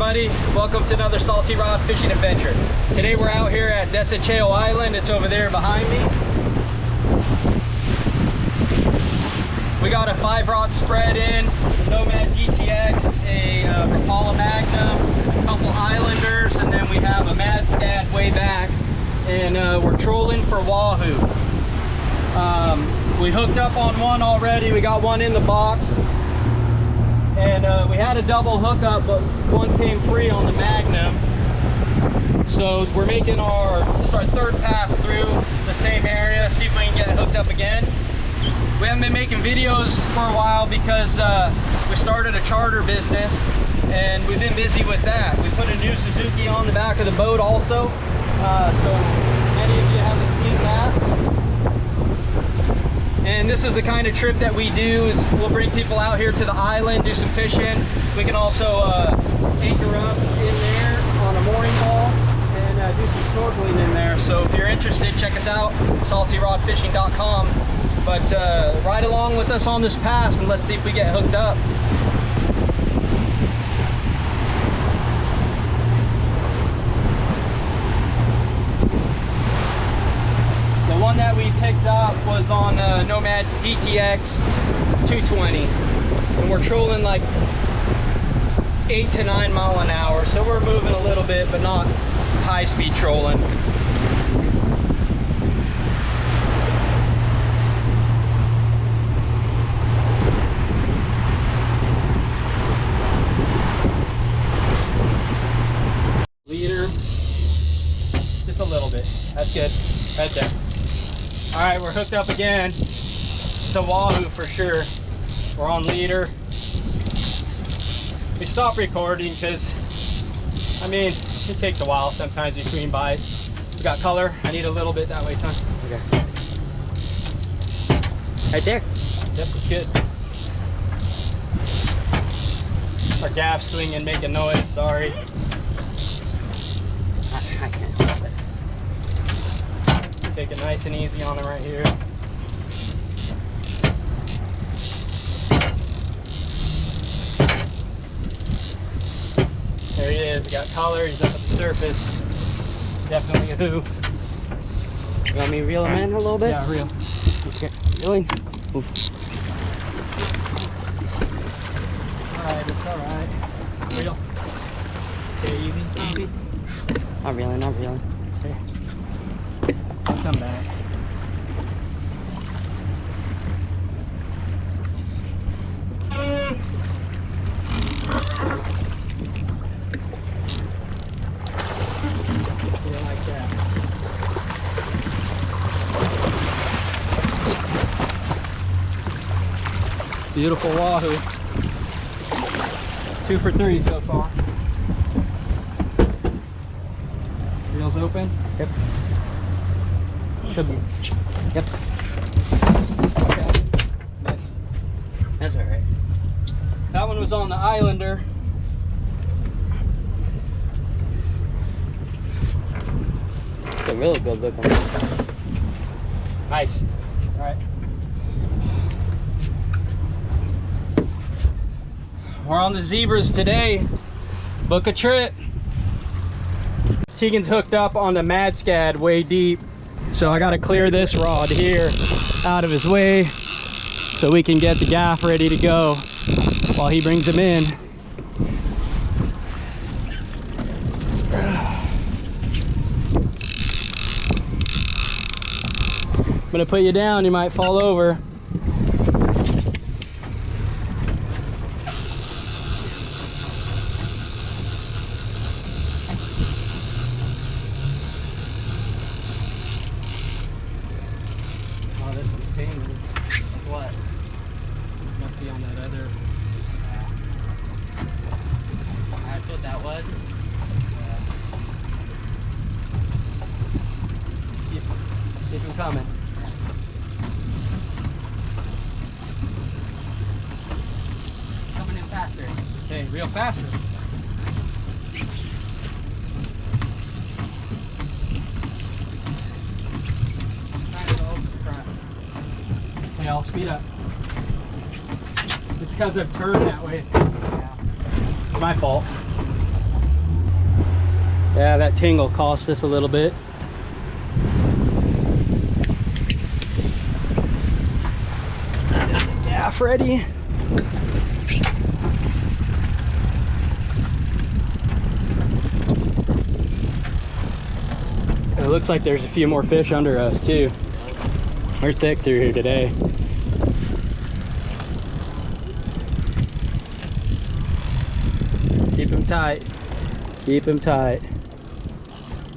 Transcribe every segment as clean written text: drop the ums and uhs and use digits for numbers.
everybody. Welcome to another salty rod fishing adventure. Today we're out here at Desecheo Island. It's over there behind me. We got a 5-rod spread in, Nomad GTX, a Rapala Magnum, a couple Islanders, and then we have a Mad Scat way back. And we're trolling for Wahoo. We hooked up on one already. We got one in the box. And we had a double hookup, but one came free on the Magnum. So we're making this is our third pass through the same area, see if we can get hooked up again. We haven't been making videos for a while because we started a charter business and we've been busy with that. We put a new Suzuki on the back of the boat also. So many of you haven't seen that. And this is the kind of trip that we do, is we'll bring people out here to the island, do some fishing. We can also anchor up in there on a mooring ball and do some snorkeling in there. So if you're interested, check us out, saltyrodfishing.com. But ride along with us on this pass and let's see if we get hooked up. The one that we picked up was on Nomad GTX 220, and we're trolling like 8 to 9 mile an hour, so we're moving a little bit but not high speed trolling. Leader, just a little bit, that's good, right there. All right, we're hooked up again to Wahoo for sure. We're on leader. We stopped recording because, I mean, it takes a while sometimes between bites. We got color. I need a little bit that way, son. Okay. Right there. Yep, it's good. Our gaff swinging, making noise, sorry. I can't help it. Take it nice and easy on him right here. There he is, he got color, he's up at the surface. Definitely a hoop. You want me to reel him in a little bit? Yeah, reel. Okay, reeling. Oof. Alright, it's alright. Reel. Okay, easy, easy. Not reeling, not reeling. Okay. Come back. Yeah, like that. Beautiful Wahoo. 2 for 3 so far. Reels open? Yep. Should be. Yep. Okay. Missed. That's alright. That one was on the Islander. It's a really good looking one. Nice. All right. We're on the zebras today. Book a trip. Tegan's hooked up on the Mad Scat way deep. So I got to clear this rod here out of his way so we can get the gaff ready to go while he brings him in. I'm gonna put you down, you might fall over. Oh, this one's tame. What? Must be on that other. That's what that was. Keep him coming. Coming in faster. Okay, real faster. Trying to go over the front. Okay, I'll speed up. It's because I've turned that way. Yeah. It's my fault. Yeah, that tingle cost us a little bit. Yeah, Freddie. It looks like there's a few more fish under us too. We're thick through here today. Keep him tight. Keep him tight.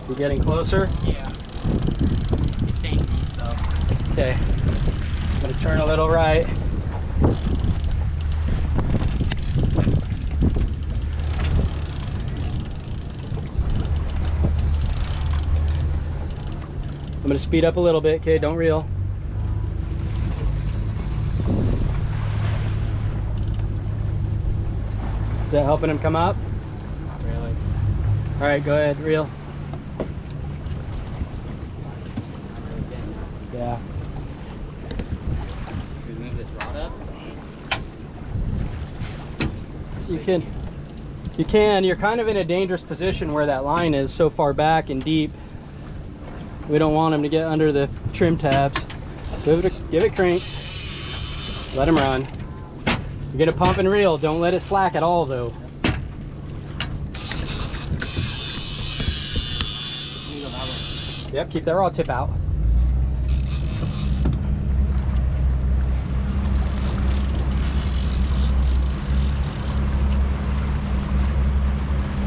Is he getting closer? Yeah. He's staying deep though. Okay. I'm gonna turn a little right. I'm gonna speed up a little bit, okay? Don't reel. Is that helping him come up? Not really. All right, go ahead, reel. Not really getting there. Yeah. Should we move this rod up? You can. You're kind of in a dangerous position where that line is so far back and deep. We don't want him to get under the trim tabs. Give it cranks. Let him run. You're gonna pump and reel. Don't let it slack at all though. Yep, keep that rod tip out.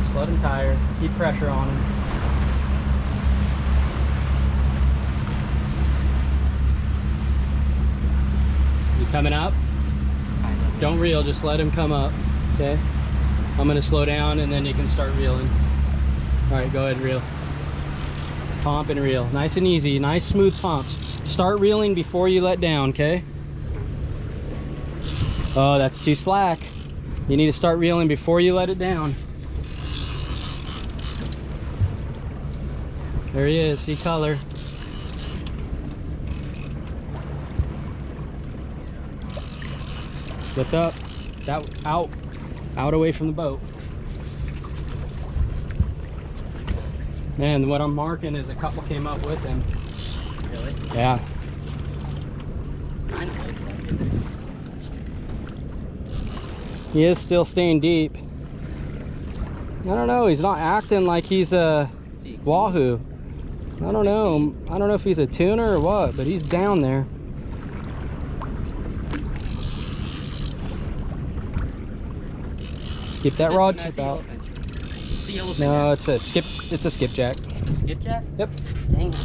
Just let him tire. Keep pressure on him. You coming up? Kind of. Don't reel, just let him come up, okay? I'm gonna slow down and then you can start reeling. All right, go ahead, reel. Pump and reel, nice and easy, nice smooth pumps. Start reeling before you let down, okay? Oh, that's too slack. You need to start reeling before you let it down. There he is, see color. Lift up, that out away from the boat. Man, what I'm marking is a couple came up with him. Really? Yeah. Kind of looks like it. He is still staying deep. I don't know, he's not acting like he's a wahoo. I don't know if he's a tuner or what, but he's down there. Keep that rod tip out. No, it's a skipjack. It's a skipjack? Yep. Dang it.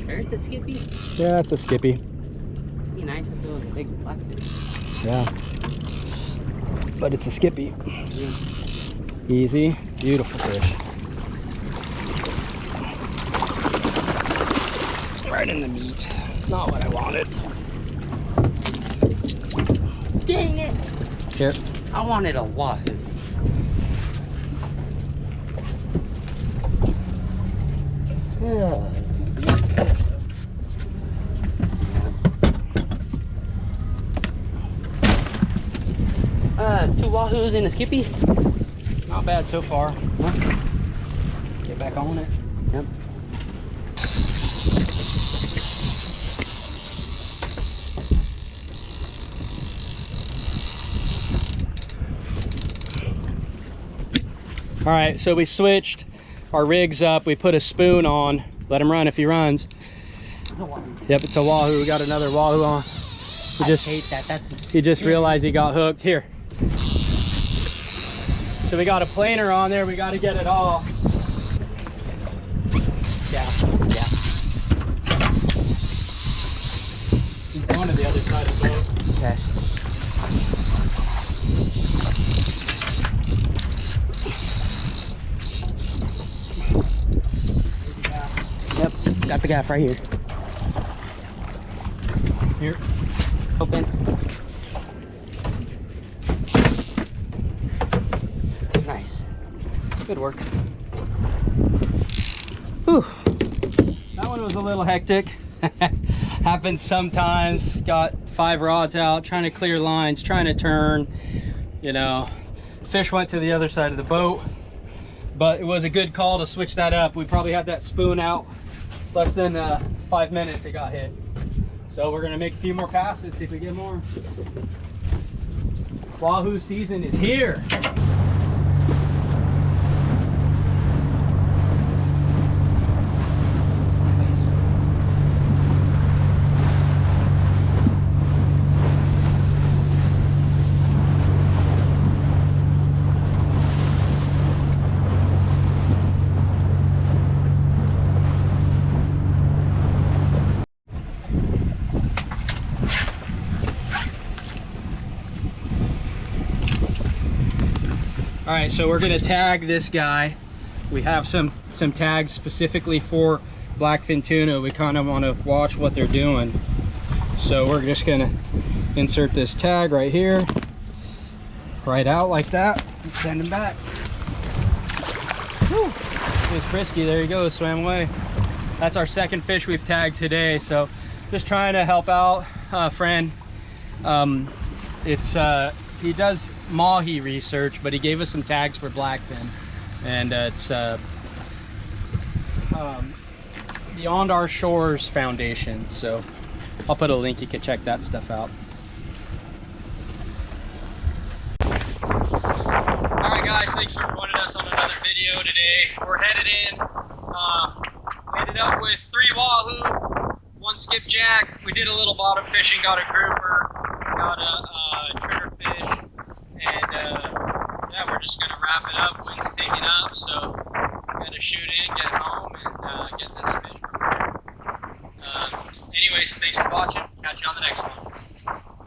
Sure it's a skippy? Yeah, it's a skippy. It'd be nice if it was a big blackfish. Yeah. But it's a skippy. Yeah. Easy, beautiful fish. Right in the meat. Not what I wanted. Dang it! Here. I wanted a wahoo. Yeah. 2 wahoos and a skippy. Not bad so far. Huh? Get back on it. Yep. All right, so we switched our rigs up. We put a spoon on. Let him run if he runs. Yep, it's a wahoo. We got another wahoo on. I hate that. He just realized he got hooked. Here. So we got a planer on there. We got to get it off. Yeah. He's going to the other side of the boat. Okay. Yep, got the gaff right here. Here. Open. Nice. Good work. Whew. That one was a little hectic. Happens sometimes. Got 5 rods out, trying to clear lines, trying to turn, you know. Fish went to the other side of the boat, but it was a good call to switch that up. We probably had that spoon out less than 5 minutes it got hit. So we're gonna make a few more passes, see if we get more. Wahoo season is here. All right, so we're gonna tag this guy. We have some tags specifically for blackfin tuna. We kind of want to watch what they're doing. So we're just gonna insert this tag right here, right out like that, and send him back. Whew. It's frisky, there he goes, swam away. That's our second fish we've tagged today. So just trying to help out a friend. He does mahi research, but he gave us some tags for blackfin, and it's Beyond Our Shores Foundation. So I'll put a link, you can check that stuff out. All right guys, thanks for joining us on another video today. We're headed in. We ended up with 3 wahoo, 1 skipjack. We did a little bottom fishing, got a grouper, got a trigger fish, and yeah, we're just gonna wrap it up. Wind's picking up, so we're gonna shoot in, get home, and get this fish prepared. Anyways, thanks for watching. Catch you on the next one.